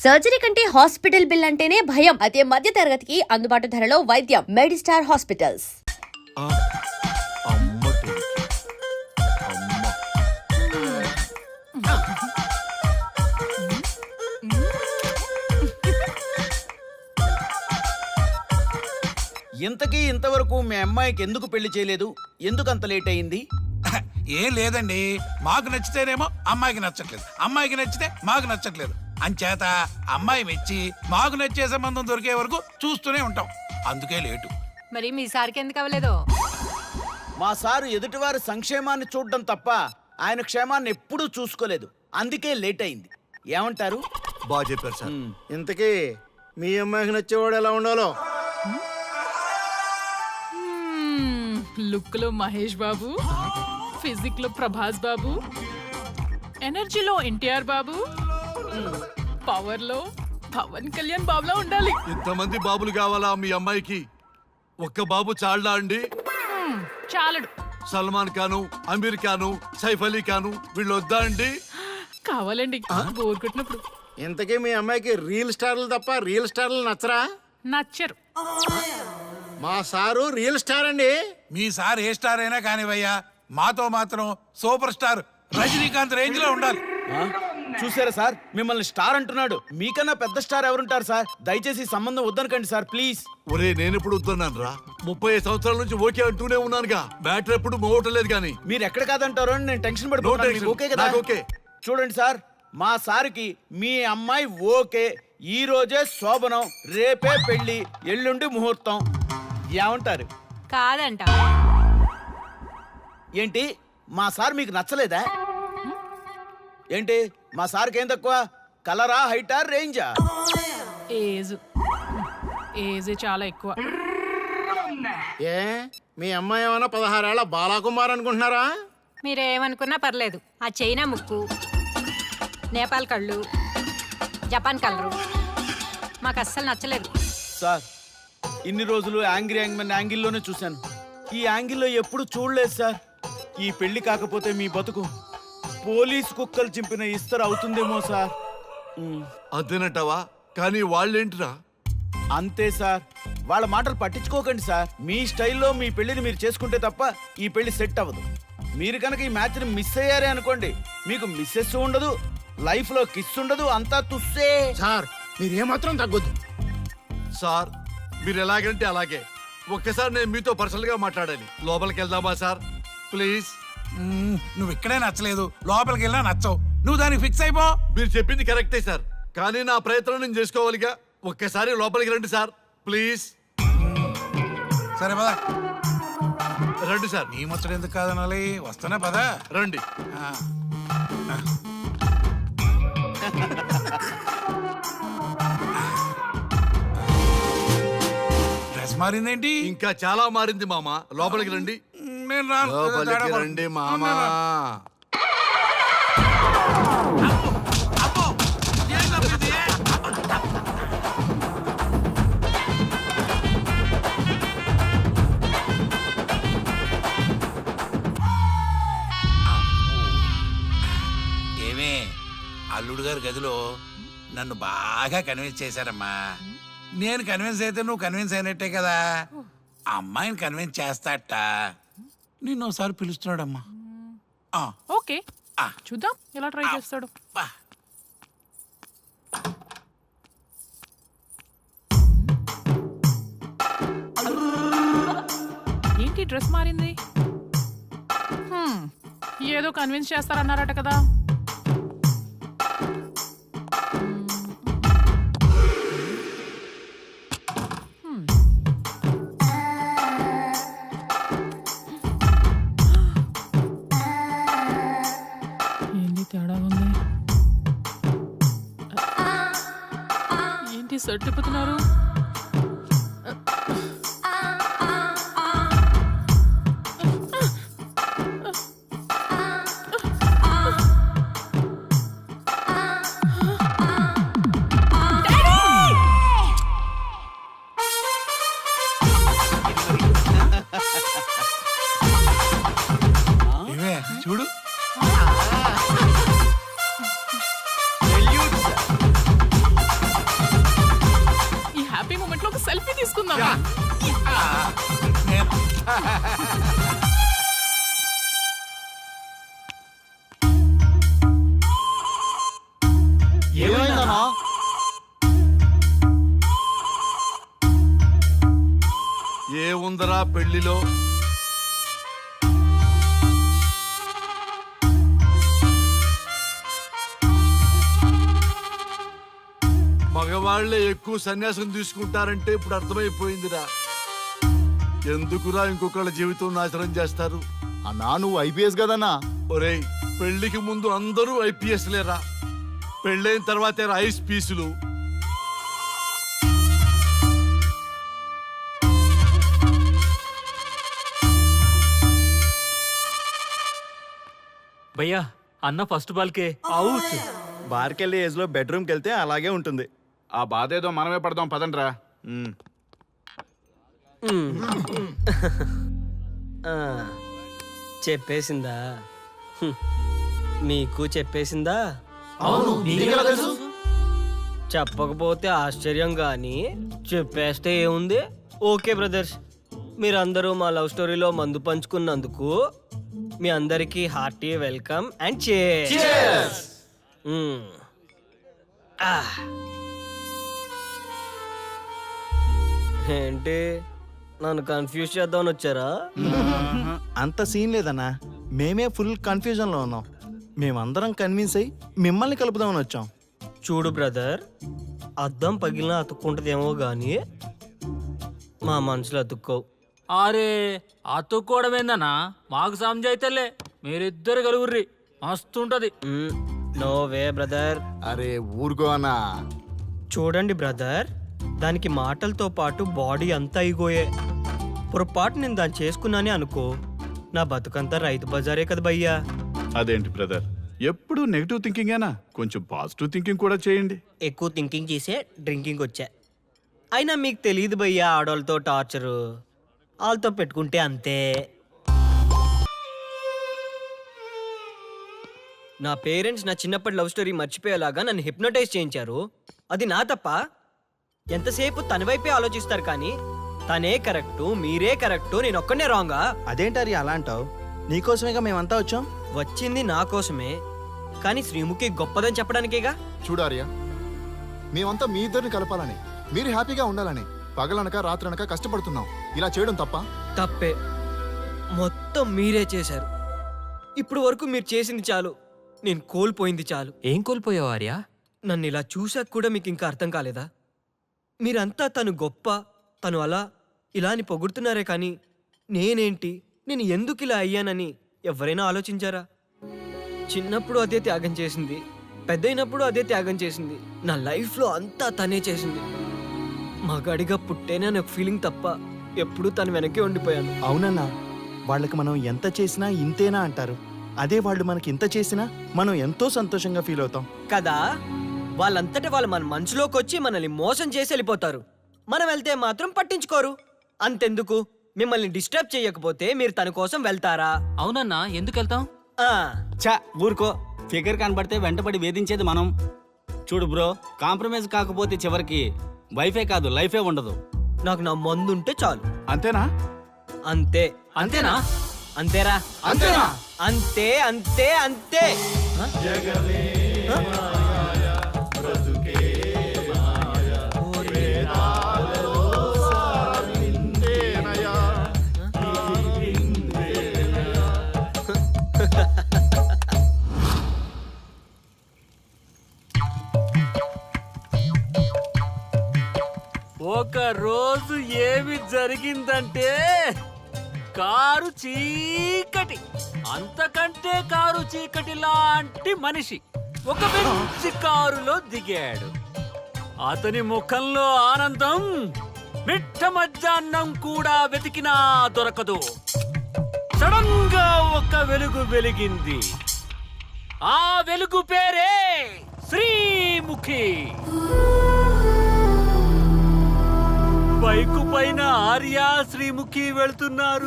Surgery కంటే hospital bill అంటేనే భయం. అదే మధ్య తరగతికి అందుబాటు ధరలో వైద్యం. Medistar hospitals. ఇంతకీ ఇంతవరకు మీ అమ్మాయికి ఎందుకు పెళ్లి చేయలేదు? ఎందుకు అంత లేట్ అయింది? ఏం లేదండి, మాకు నచ్చితేనేమో అమ్మాయికి నచ్చట్లేదు, అమ్మాయికి నచ్చితే మాకు నచ్చట్లేదు. అంచేత అమ్మాయి మెచ్చి మాకు నచ్చే సంబంధం దొరికే వరకు చూస్తూనే ఉంటాం. అందుకే లేటు. మరి మీ సార్కి ఎందుకు అవ్వలేదు? మా సారు ఎదుటివారి సంక్షేమాన్ని చూడడం తప్ప ఆయన క్షేమాన్ని ఎప్పుడూ చూసుకోలేదు. అందుకే లేట్ అయింది. ఏమంటారు? బాగా చెప్పారు సార్. ఇంతకీ మీ అమ్మాయికి నచ్చేవాడు ఎలా ఉండాలో? లుక్ లో మహేష్ బాబు, ఫిజిక్ లో ప్రభాస్ బాబు, ఎనర్జీలో ఎన్టీఆర్ బాబు, పవర్ లో పవన్ కళ్యాణ్ బాబులా ఉండాలి. ఇంతమంది బాబులు కావాలా మీ అమ్మాయికి? ఒక్క బాబు చాళ్ళా అండి? చాలడు. సల్మాన్ ఖాను, అమీర్ ఖాను, సైఫ్ అలీ ఖాను వీళ్ళు వద్దా అండి? కావాలండి బోర్ కొట్టినప్పుడు. ఇంతకీ మీ అమ్మాయికి రియల్ స్టార్లు తప్ప రియల్ స్టార్లు నచ్చరా? నచ్చరు. మా సారు రియల్ స్టార్ అండి. మీ సార్ ఏ స్టార్ అయినా కానివయ్యా, మాతో మాత్రం సూపర్ స్టార్ రజనీకాంత్ రేంజ్ లో ఉండాలి. చూసారా సార్, మిమ్మల్ని స్టార్ అంటున్నాడు. మీకన్నా పెద్ద స్టార్ ఎవరుంటారు సార్? దయచేసి ఈ సంబంధం వద్దనకండి సార్, ప్లీజ్. ఒరే నేనెప్పుడు వద్దన్నాను రా? 30 సంవత్సరాల నుంచి ఓకే అంటూనే ఉన్నానుగా. బ్యాటర్ ఎప్పుడు మోగటలేదు కానీ. మీరు ఎక్కడ కాదంటారో అని నేను టెన్షన్ పడిపోతున్నాను. మీకు ఓకే కదా? నాకు ఓకే. చూడండి సార్, మా సార్కి మీ అమ్మాయి ఓకే. ఈ రోజే శోభనం, రేపే పెళ్లి, ఎల్లుండి ముహూర్తం. ఏమంటారు? కాదంట. ఏంటి, మా సార్ మీకు నచ్చలేదా? ఏంటి, మా సార్కి ఏం తక్కువ? కలరా, హైటా, రేంజా? ఏజ్ చాలా ఎక్కువ. ఏ మీ అమ్మాయి ఏమైనా 16 ఏళ్ల బాలాకుమార్ అనుకుంటున్నారా? మీరేమనుకున్నా పర్లేదు. ఆ చైనా ముక్కు, నేపాల్ కళ్ళు, జపాన్ కలరు మాకు అస్సలు నచ్చలేదు. సార్, ఇన్ని రోజులు యాంగ్రీ యాంగ్మెన్ యాంగిల్లోనే చూశాను. ఈ యాంగిల్లో ఎప్పుడు చూడలేదు సార్. ఈ పెళ్లి కాకపోతే మీ బతుకు పోలీస్ కుక్కలు చింపిన ఇస్తరు అవుతుందేమో సార్. అంతేనంటావా? కానీ వాళ్ళేంటిరా? అంతే సార్, వాళ్ళ మాటలు పట్టించుకోకండి సార్. మీ స్టైల్లో మీ పెళ్లిని మీరు చేసుకుంటే తప్ప ఈ పెళ్లి సెట్ అవ్వదు. మీరు కనుక ఈ మ్యాచ్ని మిస్ అయ్యారే అనుకోండి, మీకు మిస్సెస్ ఉండదు, లైఫ్ లో కిస్ ఉండదు, అంతా తుస్సే. సార్ మీరు ఏమాత్రం తగ్గొద్దు. సార్ మీరు ఎలాగంటే అలాగే. ఒక్కసారి నేను మీతో పర్సనల్ గా మాట్లాడాలి. లోపలికి వెళ్దామా సార్? ప్లీజ్. నువ్వు ఇక్కడే నచ్చలేదు, లోపలికి వెళ్ళినా నచ్చవు. నువ్వు దానికి ఫిక్స్ అయిపో. మీరు చెప్పింది కరెక్టే సార్, కానీ నా ప్రయత్నం నేను చేసుకోవాలిగా. ఒక్కసారి లోపలికి రండి సార్, ప్లీజ్. సరే పదా, రండి సార్. నీ ముచ్చట ఎందుకు కాదనాలి? వస్తానే పదా, రండి. డ్రెస్ మారిందేంటి? ఇంకా చాలా మారింది మామ. లోపలికి రండి. నేను రాను. లోపలికి రండి మామా. అబ్బో, ఏం తప్పింది? ఏమే, అల్లుడు గారి గదిలో నన్ను బాగా కన్విన్స్ చేశారమ్మా. నేను కన్విన్స్ అయితే నువ్వు కన్విన్స్ అయినట్టే కదా. అమ్మాయిని కన్విన్స్ చేస్తాట. నిన్ను ఒకసారి పిలుస్తున్నాడమ్మా. ఓకే, చూద్దాం ఎలా ట్రై చేస్తాడు. ఏంటి డ్రెస్ మారింది? ఏదో కన్విన్స్ చేస్తారన్నారట కదా. ఏంటి తేడా ఉంది? ఏంటి సెట్ తిప్పుతున్నారు? చూడు, Salute, sir. ఏమైందన్నా? ఏముందరా పెళ్లిలో? మగవాళ్లే ఎక్కువ సన్యాసం తీసుకుంటారంటే ఇప్పుడు అర్థమైపోయిందిరా. ఎందుకురా ఇంకొకళ్ళ జీవితం నాశనం చేస్తారు? అన్నా నువ్వు ఐపీఎస్ కదన్నా. ఒరేయ్, పెళ్లికి ముందు అందరూ ఐపీఎస్ లేరా, పెళ్ళైన తర్వాతే ఐస్ పీసులు. భయ్యా అన్న ఫస్ట్ బాల్కే అవుట్. బార్కెళ్ళి ఏజ్ లో బెడ్రూమ్కి వెళ్తే అలాగే ఉంటుంది. ఆ బాధ ఏదో మనమే పడదాం పదండ్రా. చెప్పేసిందా? మీకు చెప్పేసిందా? చెప్పకపోతే ఆశ్చర్యం గాని చెప్పేస్తే ఏముంది? ఓకే బ్రదర్స్, మీరందరూ మా లవ్ స్టోరీలో మందు పంచుకున్నందుకు మీ అందరికీ హార్టీ వెల్కమ్ అండ్ cheers. ఏంటి నన్ను కన్ఫ్యూజ్ చేద్దామని వచ్చారా? అంత సీన్ లేదన్నా, మేమే ఫుల్ కన్ఫ్యూజన్ లో ఉన్నాం. మేమందరం కన్విన్స్ అయ్యి మిమ్మల్ని కలుపుదామని వచ్చాం. చూడు బ్రదర్, అద్దం పగిలినా అతుక్కుంటదేమో గాని మా మనసులో అతుక్కోవు. అరే అతుక్కోవడమేందన్నా, మాకు సంజాయితేలే, మీరిద్దరు కలుగుర్రి మస్తుంటది. No way brother. అరే ఊరుకో అన్నా. చూడండి బ్రదర్, దానికి మాటలతో పాటు బాడీ అంతా ఇగోయే. పొరపాటు నేను దాన్ని చేసుకున్నానే అనుకో, నా బతుకంతా రైతు బజారే కదా భయ్యా. అదేంటి బ్రదర్, ఎప్పుడు నెగిటివ్ థింకింగేనా? కొంచెం పాజిటివ్ థింకింగ్ కూడా చేయండి. ఎక్కువ థింకింగ్ చేసే డ్రింకింగ్ వచ్చా. అయినా మీకు తెలియదు భయ్యా ఆడవాళ్ళతో టార్చరు. వాళ్ళతో పెట్టుకుంటే అంతే. నా పేరెంట్స్ నా చిన్నప్పటి లవ్ స్టోరీ మర్చిపోయేలాగా నన్ను హిప్నోటైజ్ చేయించారు. అది నా తప్ప? ఎంతసేపు తన వైపే ఆలోచిస్తారు కానీ తనే కరెక్టు, మీరే కరెక్టు, నేను ఒక్కనే రాంగా? అదేంటారి అలా అంటావు? నీకోసమేగా మేమంతా వచ్చాం. వచ్చింది నా కోసమే, కానీ శ్రీముఖి గొప్పదని చెప్పడానికేగా. చూడారియా, మేమంతా మీ ఇద్దరిని కలపాలని, మీరు హ్యాపీగా ఉండాలని పగలనక రాత్రనక కష్టపడుతున్నాం. ఇలా చేయడం తప్ప? తప్పే. మొత్తం మీరే చేశారు. ఇప్పుడు వరకు మీరు చేసింది చాలు, నేను కోల్పోయింది చాలు. ఏం కోల్పోయావు ఆర్య? నన్ను ఇలా చూశాక కూడా మీకు ఇంకా అర్థం కాలేదా? మీరంతా తను గొప్ప, తను అలా ఇలా అని పొగుడుతున్నారే కానీ నేనేంటి, నేను ఎందుకు ఇలా అయ్యానని ఎవరైనా ఆలోచించారా? చిన్నప్పుడు అదే త్యాగం చేసింది, పెద్దయినప్పుడు అదే త్యాగం చేసింది. నా లైఫ్లో అంతా తనే చేసింది. మగాడిగా పుట్టేనే అనే ఫీలింగ్ తప్ప ఎప్పుడూ తను వెనకే ఉండిపోయాను. అవునన్నా, వాళ్ళకి మనం ఎంత చేసినా ఇంతేనా అంటారు. అదే వాళ్ళు మనకి ఇంత చేసినా మనం ఎంతో సంతోషంగా ఫీల్ అవుతాం కదా. వాళ్ళంతటా వాళ్ళు మన మనసులోకి వచ్చి మనల్ని మోసం చేసి వెళ్ళిపోతారు. మనం వెళ్తే మాత్రం పట్టించుకోరు. అంతెందుకు, మిమ్మల్ని డిస్టర్బ్ చేయకపోతే మీరు తన కోసం వెళ్తారా? అవునన్నా, ఎందుకు వెళ్తాం? చా ఊరుకో, ఫిగర్ కనబడితే వెంటబడి వేధించేది మనం. చూడు బ్రో, కాంప్రమైజ్ కాకపోతే చివరికి వైఫే కాదు లైఫే ఉండదు. నాకు నా మందుంటే చాలు. అంతేనా? అంతే. అంతేనా? అంతేరా. అంతేనా? అంతే అంతే అంతే. ఒక రోజు ఏమి జరిగిందంటే, కారు చీకటి, అంతకంటే కారు చీకటి లాంటి మనిషి ఒక మంచి కారులో దిగాడు. అతని ముఖంలో ఆనందం మిట్ట మధ్యాహ్నం కూడా వెతికినా దొరకదు. సడన్ గా ఒక వెలుగు వెలిగింది. ఆ వెలుగు పేరే శ్రీముఖి. బైకు పైన ఆర్య శ్రీముఖి వెళ్తున్నారు.